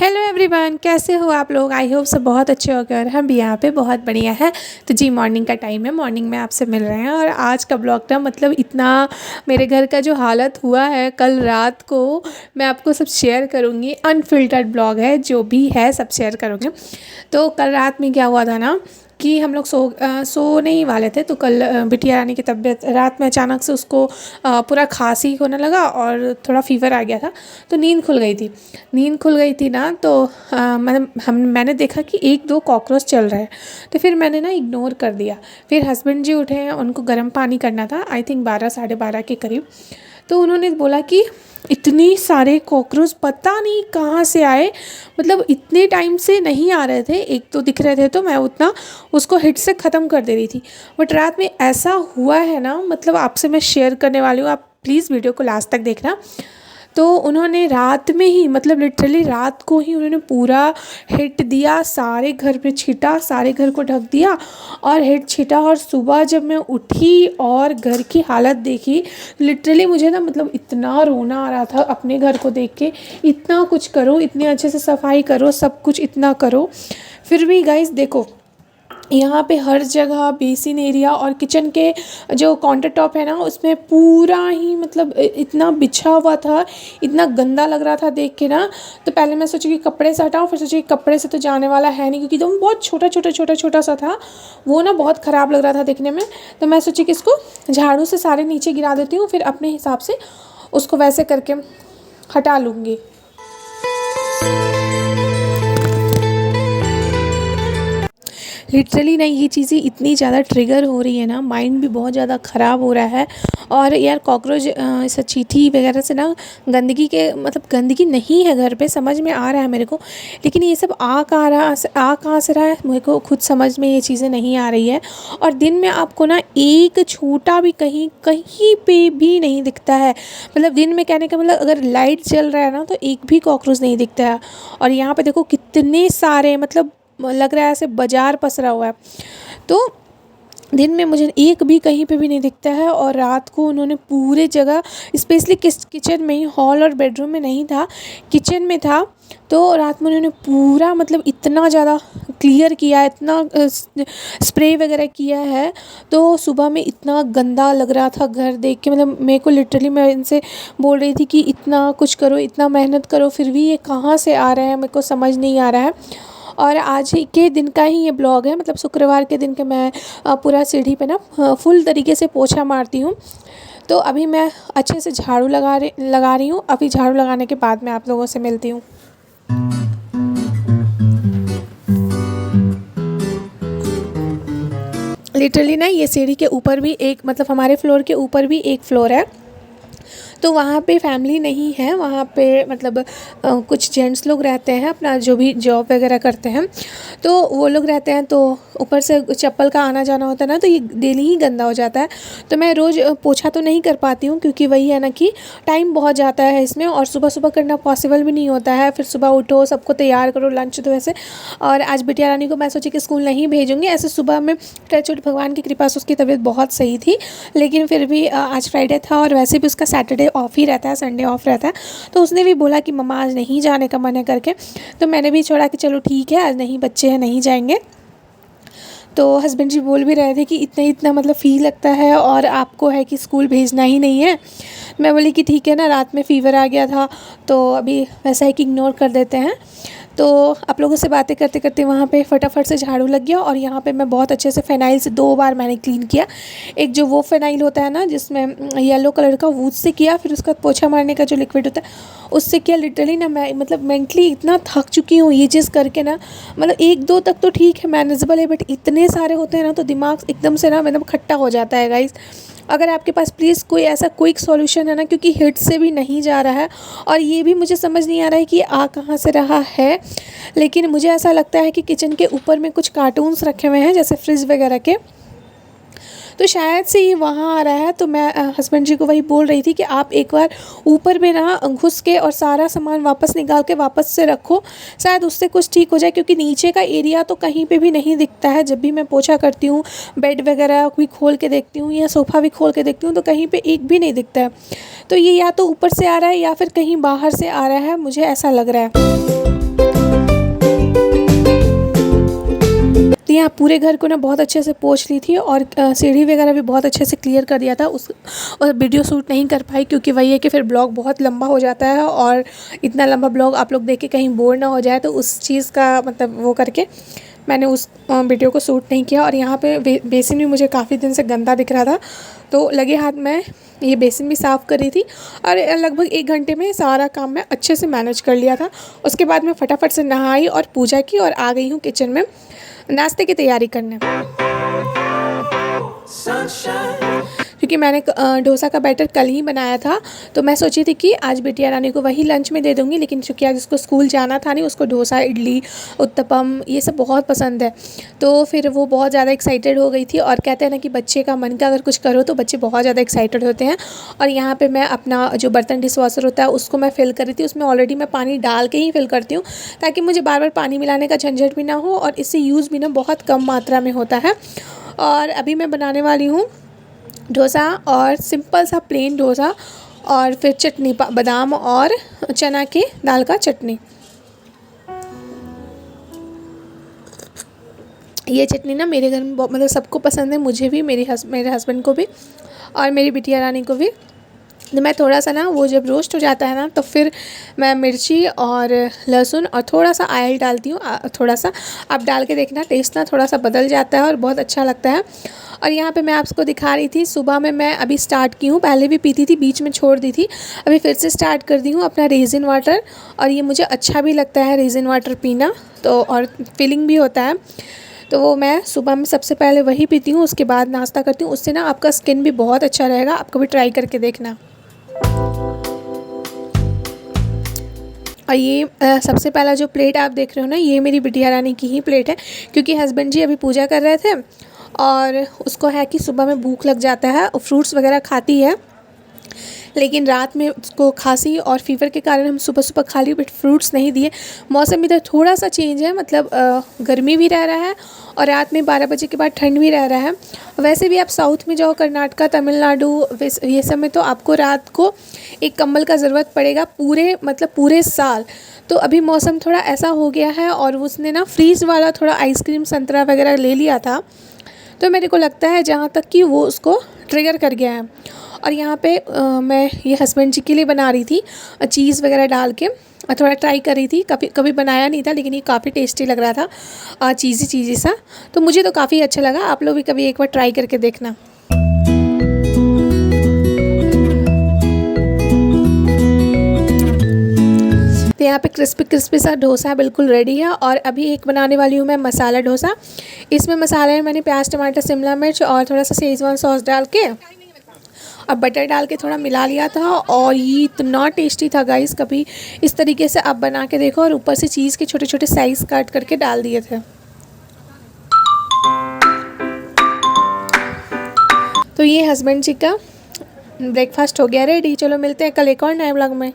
Hello everyone, कैसे हो आप लोग। आई होप सब बहुत अच्छे हो गए और हम भी यहाँ पे बहुत बढ़िया है। तो जी मॉर्निंग का टाइम है, मॉर्निंग में आपसे मिल रहे हैं। और आज का ब्लॉग ना मतलब इतना मेरे घर का जो हालत हुआ है कल रात को, मैं आपको सब शेयर करूँगी। अनफिल्टर्ड ब्लॉग है, जो भी है सब शेयर करूँगी। तो कल रात में क्या हुआ था ना कि हम लोग सोने ही वाले थे। तो कल बिटिया रानी की तबीयत रात में अचानक से उसको पूरा खांसी होने लगा और थोड़ा फ़ीवर आ गया था। तो नींद खुल गई थी ना। तो मैंने देखा कि एक दो कॉकरोच चल रहे हैं। तो फिर मैंने ना इग्नोर कर दिया। फिर हस्बैंड जी उठे हैं, उनको गर्म पानी करना था, आई थिंक 12 साढ़े 12 के करीब। तो उन्होंने बोला कि इतनी सारे कॉकरोच पता नहीं कहाँ से आए, मतलब इतने टाइम से नहीं आ रहे थे। एक तो दिख रहे थे तो मैं उतना उसको हिट से ख़त्म कर दे रही थी। बट रात में ऐसा हुआ है ना, मतलब आपसे मैं शेयर करने वाली हूँ, आप प्लीज़ वीडियो को लास्ट तक देखना। तो उन्होंने रात में ही, मतलब लिटरली रात को ही उन्होंने पूरा हिट दिया, सारे घर पे छीटा, सारे घर को ढक दिया और हिट छीटा। और सुबह जब मैं उठी और घर की हालत देखी, लिटरली मुझे ना मतलब इतना रोना आ रहा था अपने घर को देख के। इतना कुछ करो, इतने अच्छे से सफाई करो, सब कुछ इतना करो, फिर भी गाइस देखो यहाँ पे हर जगह बेसिन एरिया और किचन के जो काउंटर टॉप है ना, उसमें पूरा ही मतलब इतना बिछा हुआ था, इतना गंदा लग रहा था देख के ना। तो पहले मैं सोची कि कपड़े से हटाऊँ, फिर सोची कि कपड़े से तो जाने वाला है नहीं, क्योंकि तो बहुत छोटा सा था वो ना, बहुत ख़राब लग रहा था देखने में। तो मैं सोची कि इसको झाड़ू से सारे नीचे गिरा देती हूँ, फिर अपने हिसाब से उसको वैसे करके हटा लूँगी। लिटरली ना ये चीज़ें इतनी ज़्यादा ट्रिगर हो रही है ना, माइंड भी बहुत ज़्यादा ख़राब हो रहा है। और यार कॉकरोच ऐसा चींटी वगैरह से ना गंदगी के, मतलब गंदगी नहीं है घर पे, समझ में आ रहा है मेरे को, लेकिन ये सब आ कहाँ से रहा है मेरे को खुद समझ में ये चीज़ें नहीं आ रही है। और दिन में आपको ना एक छोटा भी कहीं कहीं पे भी नहीं दिखता है, मतलब दिन में कहने का मतलब अगर लाइट जल रहा है ना तो एक भी कॉकरोच नहीं दिखता है। और यहाँ पे देखो कितने सारे, मतलब लग रहा है ऐसे बाजार पसरा हुआ है। तो दिन में मुझे एक भी कहीं पे भी नहीं दिखता है। और रात को उन्होंने पूरे जगह, स्पेशली किचन में ही, हॉल और बेडरूम में नहीं था, किचन में था। तो रात में उन्होंने पूरा मतलब इतना ज़्यादा क्लियर किया, इतना स्प्रे वगैरह किया है। तो सुबह में इतना गंदा लग रहा था घर देख के, मतलब मेरे को लिटरली, मैं इनसे बोल रही थी कि इतना कुछ करो, इतना मेहनत करो, फिर भी ये कहाँ से आ रहे हैं मेरे को समझ नहीं आ रहा है। और आज ही के दिन का ही ये ब्लॉग है, मतलब शुक्रवार के दिन के मैं पूरा सीढ़ी पे ना फुल तरीके से पोछा मारती हूँ। तो अभी मैं अच्छे से झाड़ू लगा रही हूँ। अभी झाड़ू लगाने के बाद मैं आप लोगों से मिलती हूँ। लिटरली ना ये सीढ़ी के ऊपर भी एक, मतलब हमारे फ्लोर के ऊपर भी एक फ्लोर है। तो वहाँ पे फैमिली नहीं है, वहाँ पे मतलब कुछ जेंट्स लोग रहते हैं, अपना जो भी जॉब वगैरह करते हैं, तो वो लोग रहते हैं। तो ऊपर से चप्पल का आना जाना होता है ना, तो ये डेली ही गंदा हो जाता है। तो मैं रोज़ पोछा तो नहीं कर पाती हूँ, क्योंकि वही है ना कि टाइम बहुत जाता है इसमें, और सुबह सुबह करना पॉसिबल भी नहीं होता है। फिर सुबह उठो, सबको तैयार करो, लंच दो ऐसे। और आज बिटिया रानी को मैं सोची कि स्कूल नहीं भेजूँगी, ऐसे सुबह में टचवुड भगवान की कृपा से उसकी तबीयत बहुत सही थी। लेकिन फिर भी आज फ्राइडे था और वैसे भी उसका सैटरडे ऑफ ही रहता है, संडे ऑफ रहता है। तो उसने भी बोला कि मम्मा आज नहीं जाने का मन है करके। तो मैंने भी छोड़ा कि चलो ठीक है, आज नहीं, बच्चे हैं, नहीं जाएंगे। तो हस्बैंड जी बोल भी रहे थे कि इतना मतलब फ़ी लगता है और आपको है कि स्कूल भेजना ही नहीं है। मैं बोली कि ठीक है ना, रात में फ़ीवर आ गया था तो अभी वैसा है कि इग्नोर कर देते हैं। तो आप लोगों से बातें करते करते वहाँ पे फटाफट से झाड़ू लग गया। और यहाँ पे मैं बहुत अच्छे से फ़िनाइल से 2 बार मैंने क्लीन किया। एक जो वो फ़िनाइल होता है ना जिसमें येलो कलर का, वो उससे किया, फिर उसका पोछा मारने का जो लिक्विड होता है उससे किया। लिटरली ना मैं मतलब मेंटली इतना थक चुकी हूँ ये चीज़ करके ना, मतलब 1-2 तक तो ठीक है, मैनेजेबल है, बट इतने सारे होते हैं ना तो दिमाग एकदम से ना मतलब खट्टा हो जाता है गाइस। अगर आपके पास प्लीज़ कोई ऐसा क्विक सॉल्यूशन है ना, क्योंकि हिट से भी नहीं जा रहा है। और ये भी मुझे समझ नहीं आ रहा है कि आ कहाँ से रहा है, लेकिन मुझे ऐसा लगता है कि किचन के ऊपर में कुछ कार्टून्स रखे हुए हैं, जैसे फ्रिज वगैरह के, तो शायद से ये वहाँ आ रहा है। तो मैं हस्बैंड जी को वही बोल रही थी कि आप एक बार ऊपर में ना घुस के और सारा सामान वापस निकाल के वापस से रखो, शायद उससे कुछ ठीक हो जाए। क्योंकि नीचे का एरिया तो कहीं पे भी नहीं दिखता है। जब भी मैं पोछा करती हूँ, बेड वगैरह भी खोल के देखती हूँ या सोफ़ा भी खोल के देखती हूँ, तो कहीं पर एक भी नहीं दिखता है। तो ये या तो ऊपर से आ रहा है या फिर कहीं बाहर से आ रहा है, मुझे ऐसा लग रहा है। तो यहाँ पूरे घर को ना बहुत अच्छे से पोंछ ली थी और सीढ़ी वगैरह भी बहुत अच्छे से क्लियर कर दिया था उस। और वीडियो शूट नहीं कर पाई क्योंकि वही है कि फिर ब्लॉग बहुत लंबा हो जाता है और इतना लंबा ब्लॉग आप लोग देख के कहीं बोर ना हो जाए, तो उस चीज़ का मतलब वो करके मैंने उस वीडियो को शूट नहीं किया। और यहाँ पे बेसिन भी मुझे काफ़ी दिन से गंदा दिख रहा था, तो लगे हाथ मैं ये बेसिन भी साफ़ कर रही थी और लगभग 1 घंटे में सारा काम मैं अच्छे से मैनेज कर लिया था। उसके बाद मैं फटाफट से नहाई और पूजा की और आ गई हूँ किचन में नाश्ते की तैयारी करने, क्योंकि मैंने डोसा का बैटर कल ही बनाया था। तो मैं सोची थी कि आज बिटिया रानी को वही लंच में दे दूँगी, लेकिन चूँकि आज उसको स्कूल जाना था नहीं, उसको डोसा, इडली, उत्तपम ये सब बहुत पसंद है, तो फिर वो बहुत ज़्यादा एक्साइटेड हो गई थी। और कहते हैं ना कि बच्चे का मन का अगर कुछ करो तो बच्चे बहुत ज़्यादा एक्साइटेड होते हैं। और यहाँ पर मैं अपना जो बर्तन डिशवॉशर होता है उसको मैं फ़िल कर रही थी। उसमें ऑलरेडी मैं पानी डाल के ही फ़िल करती हूँ ताकि मुझे बार बार पानी मिलाने का झंझट भी ना हो, और इससे यूज़ भी ना बहुत कम मात्रा में होता है। और अभी मैं बनाने वाली हूँ डोसा, और सिंपल सा प्लेन डोसा, और फिर चटनी, बादाम और चना के दाल का चटनी। ये चटनी ना मेरे घर में मतलब सबको पसंद है, मुझे भी, मेरे हस्बैंड को भी और मेरी बिटिया रानी को भी। तो मैं थोड़ा सा ना वो जब रोस्ट हो जाता है ना तो फिर मैं मिर्ची और लहसुन और थोड़ा सा ऑयल डालती हूँ। थोड़ा सा आप डाल के देखना, टेस्ट ना थोड़ा सा बदल जाता है और बहुत अच्छा लगता है। और यहाँ पे मैं आपको दिखा रही थी, सुबह में मैं अभी स्टार्ट की हूँ, पहले भी पीती थी, बीच में छोड़ दी थी, अभी फिर से स्टार्ट कर दी हूँ अपना रेज़िन वाटर। और ये मुझे अच्छा भी लगता है रेज़िन वाटर पीना, तो और फीलिंग भी होता है। तो वो मैं सुबह में सबसे पहले वही पीती हूँ, उसके बाद नाश्ता करती हूँ। उससे ना आपका स्किन भी बहुत अच्छा रहेगा, आप कभी ट्राई करके देखना। और ये सबसे पहला जो प्लेट आप देख रहे हो ना, ये मेरी बिटिया रानी की ही प्लेट है, क्योंकि हस्बैंड जी अभी पूजा कर रहे थे और उसको है कि सुबह में भूख लग जाता है और फ्रूट्स वगैरह खाती है, लेकिन रात में उसको खांसी और फीवर के कारण हम सुबह सुबह खाली पेट फ्रूट्स नहीं दिए। मौसम इधर थोड़ा सा चेंज है, मतलब गर्मी भी रह रहा है और रात में 12 बजे के बाद ठंड भी रह रहा है। वैसे भी आप साउथ में जाओ, कर्नाटका, तमिलनाडु, ये सब में तो आपको रात को एक कंबल का ज़रूरत पड़ेगा पूरे साल। तो अभी मौसम थोड़ा ऐसा हो गया है और उसने ना फ्रीज़ वाला थोड़ा आइसक्रीम, संतरा वगैरह ले लिया था, तो मेरे को लगता है जहाँ तक कि वो उसको ट्रिगर कर गया है। और यहाँ पे मैं ये हस्बैंड जी के लिए बना रही थी, चीज़ वगैरह डाल के थोड़ा ट्राई कर रही थी। कभी बनाया नहीं था, लेकिन ये काफ़ी टेस्टी लग रहा था, चीज़ी सा, तो मुझे तो काफ़ी अच्छा लगा। आप लोग भी कभी एक बार ट्राई करके देखना। तो यहाँ पे क्रिस्पी सा डोसा बिल्कुल रेडी है। और अभी एक बनाने वाली हूँ मैं मसाला डोसा। इसमें मसाले में मैंने प्याज, टमाटर, शिमला मिर्च और थोड़ा सा शेजवान सॉस डाल के और बटर डाल के थोड़ा मिला लिया था, और ये इतना टेस्टी था गाइस। कभी इस तरीके से आप बना के देखो। और ऊपर से चीज़ के छोटे छोटे साइज़ काट करके डाल दिए थे। तो ये हस्बैंड जी का ब्रेकफास्ट हो गया रेडी। चलो मिलते हैं कल एक और नए व्लॉग में।